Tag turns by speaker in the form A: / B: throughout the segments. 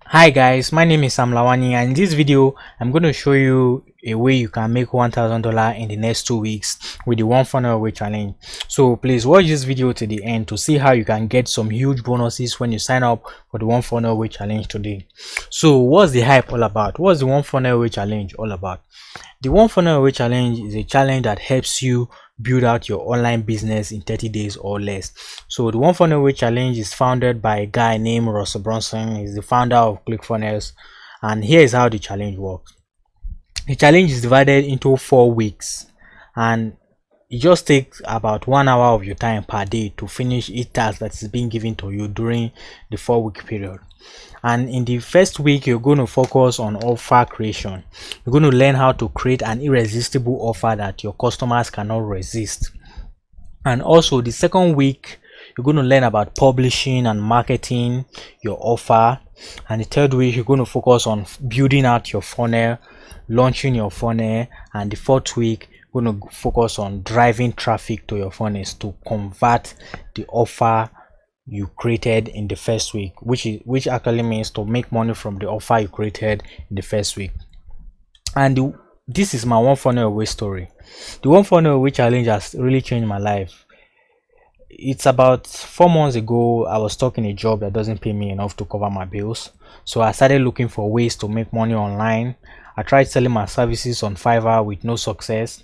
A: Hi guys, my name is Sam Lawani, and in this video I'm going to show you a way you can make $1,000 in the next 2 weeks with the one funnel away challenge. So please watch this video to the end to see how you can get some huge bonuses when you sign up for the one funnel away challenge today. So what's the hype all about? What's the one funnel away challenge all about? The one funnel away challenge is a challenge that helps you build out your online business in 30 days or less. So the one funnel away challenge is founded by a guy named Russell Brunson. He's the founder of ClickFunnels, and here is how the challenge works. The challenge is divided into 4 weeks, and it just takes about 1 hour of your time per day to finish each task that is being given to you during the 4 week period. And in the first week, you're going to focus on offer creation. You're going to learn how to create an irresistible offer that your customers cannot resist. And also the second week, you're going to learn about publishing and marketing your offer. And the third week, you're going to focus on building out your funnel, launching your funnel. And the fourth week, you're going to focus on driving traffic to your funnels to convert the offer you created in the first week, which actually means to make money from the offer you created in the first week. And this is my one funnel away story. The one funnel away challenge has really changed my life. It's about 4 months ago. I was stuck in a job that doesn't pay me enough to cover my bills, so I started looking for ways to make money online. I tried selling my services on Fiverr with no success.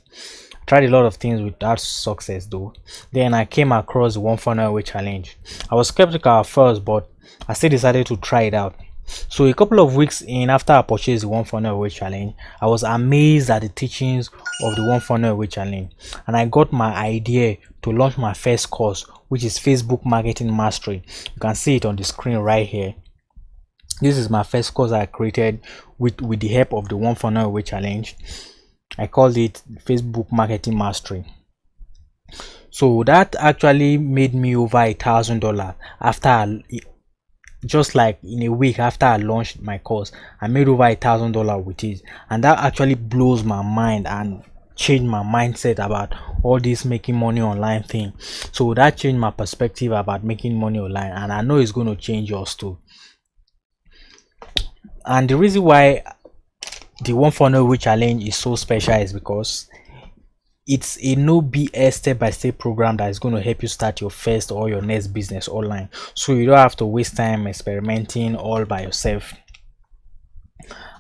A: Tried a lot of things without success though. Then I came across the one funnel away challenge. I was skeptical at first, but I still decided to try it out. So a couple of weeks in, after I purchased the one funnel away challenge, I was amazed at the teachings of the one funnel away challenge, and I got my idea to launch my first course, which is Facebook Marketing Mastery. You can see it on the screen right here. This is my first course I created with the help of the one funnel away challenge. I called it Facebook Marketing Mastery. So that actually made me over $1,000 after just like in a week after I launched my course. I made over $1,000 with it, and that actually blows my mind and changed my mindset about all this making money online thing. So that changed my perspective about making money online, and I know it's going to change yours too. And the reason why the one funnel away challenge is so special is because it's a no BS step-by-step program that is going to help you start your first or your next business online, so you don't have to waste time experimenting all by yourself.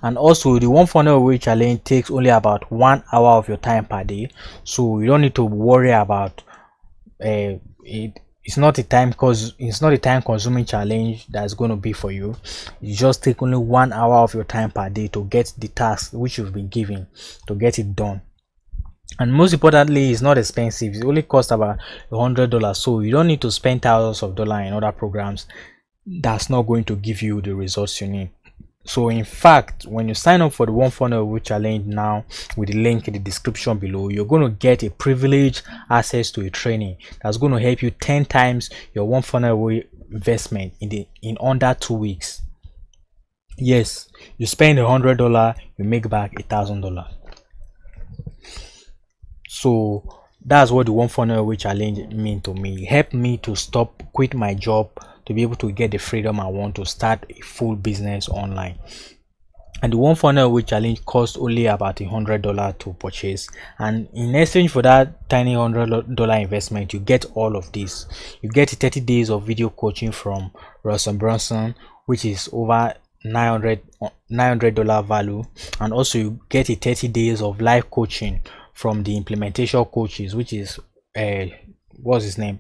A: And also the one funnel away challenge takes only about 1 hour of your time per day, so you don't need to worry about it's not a time consuming challenge that's going to be for you. You just take only 1 hour of your time per day to get the task which you've been given, to get it done. And most importantly, it's not expensive. It only costs about $100, so you don't need to spend thousands of dollars in other programs. That's not going to give you the results you need. So in fact, when you sign up for the one funnel away challenge now with the link in the description below, you're going to get a privileged access to a training that's going to help you 10 times your one funnel away investment in under 2 weeks. Yes, you spend $100, you make back $1,000. So that's what the one funnel away challenge mean to me. It helped me to quit my job to be able to get the freedom I want to start a full business online. And the one funnel away challenge costs only about $100 to purchase, and in exchange for that tiny $100 investment, you get all of this. You get 30 days of video coaching from Russell Brunson, which is over $900 value, and also you get 30 days of live coaching from the implementation coaches, which is what's his name,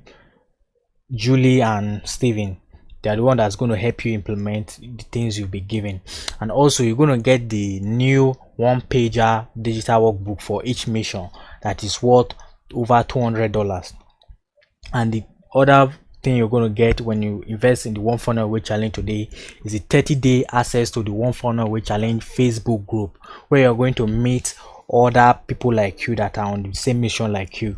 A: Julie and Steven. They're the one that's going to help you implement the things you'll be given. And also you're going to get the new one-pager digital workbook for each mission that is worth over $200. And the other thing you're going to get when you invest in the one funnel away challenge today is a 30-day access to the one funnel away challenge Facebook group, where you're going to meet other people like you that are on the same mission like you.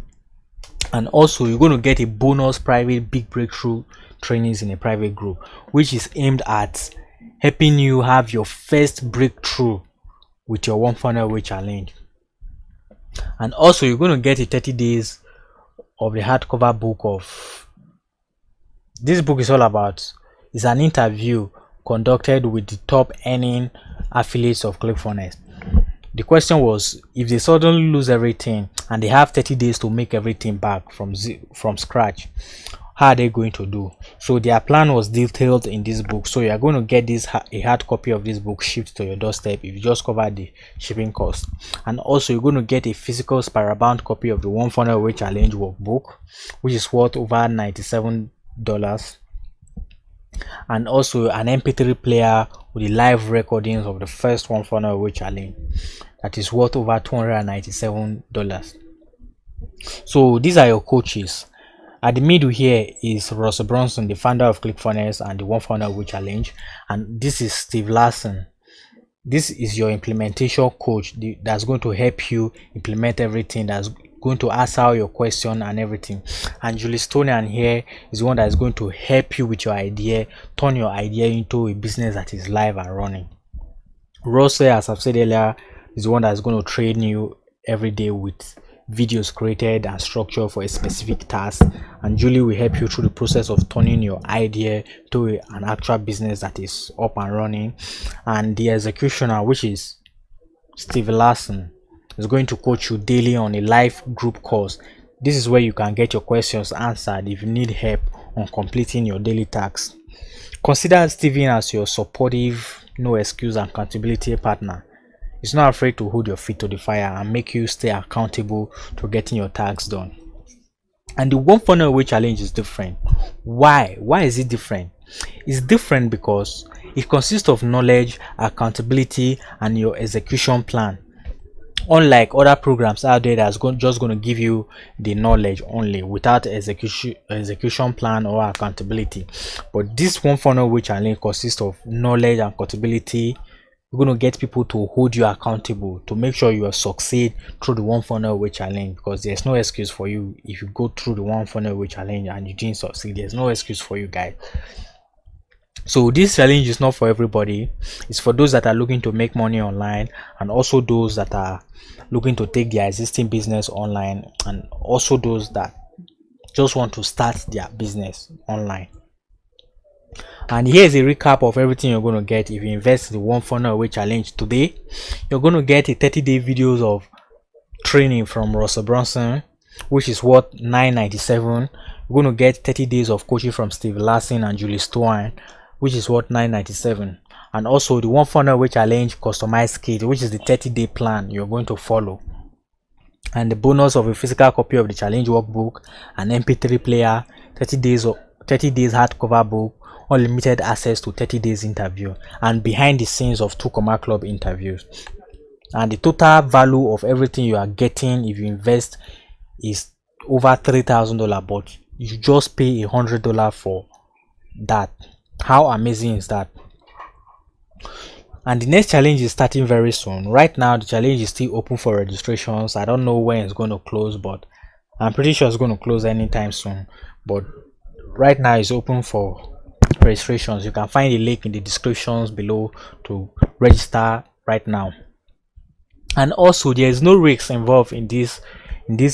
A: And also you're going to get a bonus private big breakthrough trainings in a private group, which is aimed at helping you have your first breakthrough with your one funnel away challenge. And also you're going to get a 30 days of the hardcover book of this book. Is all about, it's an interview conducted with the top earning affiliates of ClickFunnels. The question was, if they suddenly lose everything and they have 30 days to make everything back from scratch, how are they going to do? So their plan was detailed in this book. So you are going to get a hard copy of this book shipped to your doorstep if you just cover the shipping cost. And also you're going to get a physical spiral-bound copy of the One Funnel Away Challenge workbook, which is worth over $97, and also an MP3 player with the live recordings of the first One Funnel Away Challenge that is worth over $297. So these are your coaches. At the middle here is Russell Brunson, the founder of ClickFunnels and the One Funnel Away Challenge, and this is Steve Larsen. This is your implementation coach that's going to help you implement everything, that's going to answer all your question and everything. And Julie Stonian here is one that is going to help you with your idea, turn your idea into a business that is live and running. Russell, as I've said earlier, is the one that's going to train you every day with videos created and structured for a specific task, and Julie will help you through the process of turning your idea to an actual business that is up and running. And the executioner, which is Steve Larsen, is going to coach you daily on a live group course. This is where you can get your questions answered if you need help on completing your daily tasks. Consider Steven as your supportive, no excuse and accountability partner. He's not afraid to hold your feet to the fire and make you stay accountable to getting your tasks done. And the One Funnel Away Challenge is different. Why is it different? It's different because it consists of knowledge, accountability, and your execution plan. Unlike other programs out there that's just going to give you the knowledge only without execution plan or accountability, but this One Funnel Away Challenge consists of knowledge and accountability. You're going to get people to hold you accountable to make sure you succeed through the One Funnel Away Challenge, because there's no excuse for you if you go through the One Funnel Away Challenge and you didn't succeed. There's no excuse for you guys. So this challenge is not for everybody. It's for those that are looking to make money online, and also those that are looking to take their existing business online, and also those that just want to start their business online. And here's a recap of everything you're going to get if you invest in the One Funnel Away Challenge today. You're going to get a 30-day videos of training from Russell Brunson, which is worth $997. You're going to get 30 days of coaching from Steve Larsen and Julie Stone, which is worth $997. And also the One Funnel Away Challenge customized kit, which is the 30-day plan you're going to follow. And the bonus of a physical copy of the challenge workbook, an MP3 player, 30 days hardcover book, unlimited access to 30 days interview, and behind the scenes of 2 Comma Club interviews. And the total value of everything you are getting if you invest is over $3,000, but you just pay $100 for that. How amazing is that? And the next challenge is starting very soon. Right now the challenge is still open for registrations. I don't know when it's going to close, but I'm pretty sure it's going to close anytime soon. But right now it's open for registrations. You can find the link in the descriptions below to register right now. And also there is no risks involved in this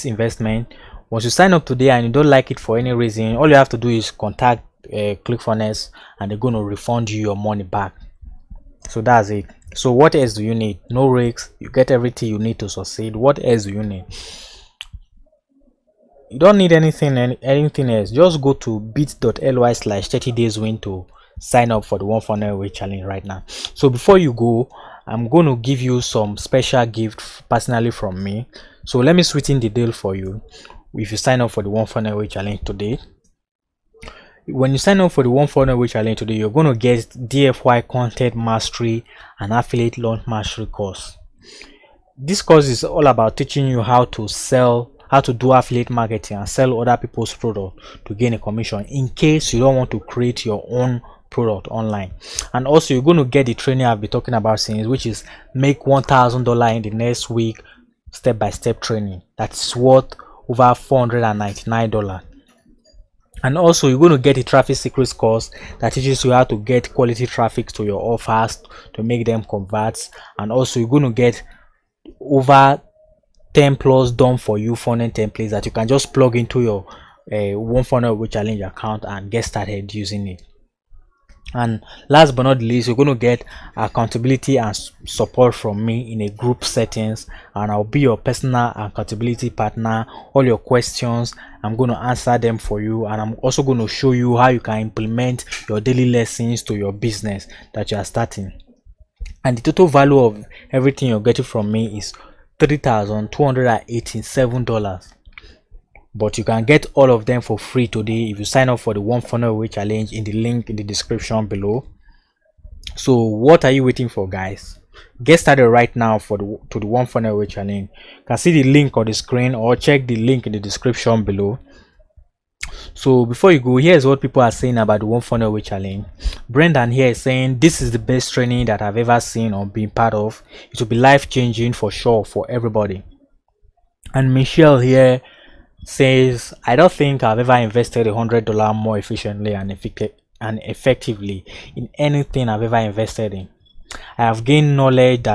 A: investment. Once you sign up today and you don't like it for any reason, all you have to do is contact ClickFunnels and they're going to refund you your money back. So that's it. So what else do you need? No risks, you get everything you need to succeed. What else do you need? You don't need anything else. Just go to bit.ly/30dayswin to sign up for the One Funnel Away Challenge right now. So before you go, I'm going to give you some special gift personally from me. So let me sweeten the deal for you. If you sign up for the One Funnel Away Challenge today, when you sign up for the One Funnel Away Challenge today, you're going to get DFY Content Mastery and Affiliate Launch Mastery course. This course is all about teaching you how to do affiliate marketing and sell other people's product to gain a commission, in case you don't want to create your own product online. And also you're going to get the training I've been talking about since, which is make $1,000 in the next week step-by-step training. That's worth over $499. And also you're going to get a traffic secrets course that teaches you how to get quality traffic to your offers to make them convert. And also you're going to get over 10 plus done for you funnel templates that you can just plug into your One Funnel Away Challenge account and get started using it. And last but not least, you're going to get accountability and support from me in a group settings, and I'll be your personal accountability partner. All your questions, I'm going to answer them for you, and I'm also going to show you how you can implement your daily lessons to your business that you are starting. And the total value of everything you're getting from me is $3,287. But you can get all of them for free today if you sign up for the One Funnel Away challenge in the link in the description below. So what are you waiting for, guys? Get started right now to the One Funnel Away challenge. You can see the link on the screen or check the link in the description below. So before you go, here's what people are saying about the One Funnel Away challenge. Brendan here is saying this is the best training that I've ever seen or been part of. It will be life changing for sure for everybody. And Michelle here says, I don't think I've ever invested $100 more efficiently and effectively in anything I've ever invested in. I have gained knowledge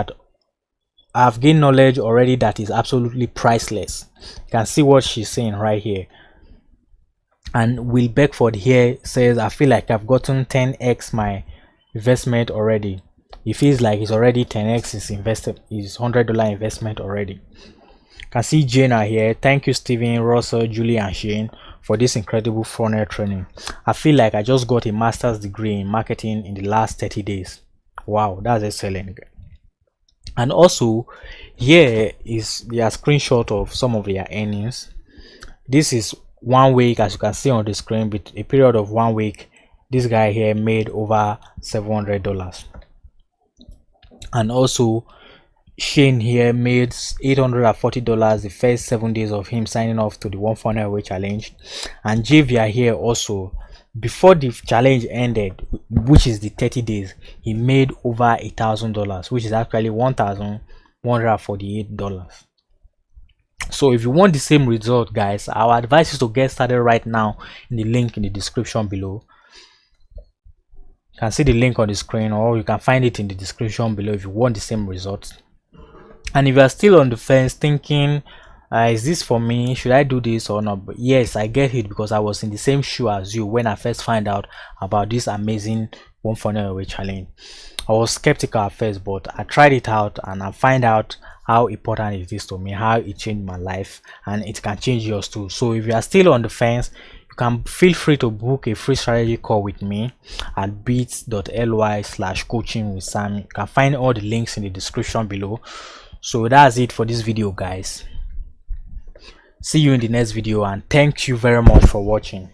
A: already that is absolutely priceless. You can see what she's saying right here. And Will Beckford here says, I feel like I've gotten 10x my investment already. He feels like it's already 10x his $100 investment already. Can see Jenna here. Thank you Steven, Russell, Julie and Shane for this incredible funnel training. I feel like I just got a master's degree in marketing in the last 30 days. Wow, that's excellent. And also here is their screenshot of some of their earnings. This is 1 week, as you can see on the screen. With a period of 1 week, this guy here made over $700. And also Shane here made $840 the first 7 days of him signing off to the One Funnel Away challenge. And Javier here also, before the challenge ended, which is the 30 days, he made over $1,000, which is actually $1,148. So if you want the same result, guys, our advice is to get started right now in the link in the description below. You can see the link on the screen, or you can find it in the description below if you want the same results. And if you are still on the fence thinking, is this for me, should I do this or not? But yes, I get it, because I was in the same shoe as you when I first found out about this amazing One Funnel Away challenge. I was skeptical at first, but I tried it out and I find out how important it is to me, how it changed my life, and it can change yours too. So if you are still on the fence, you can feel free to book a free strategy call with me at bit.ly/coaching with Sam. You can find all the links in the description below. So that's it for this video, guys. See you in the next video, and thank you very much for watching.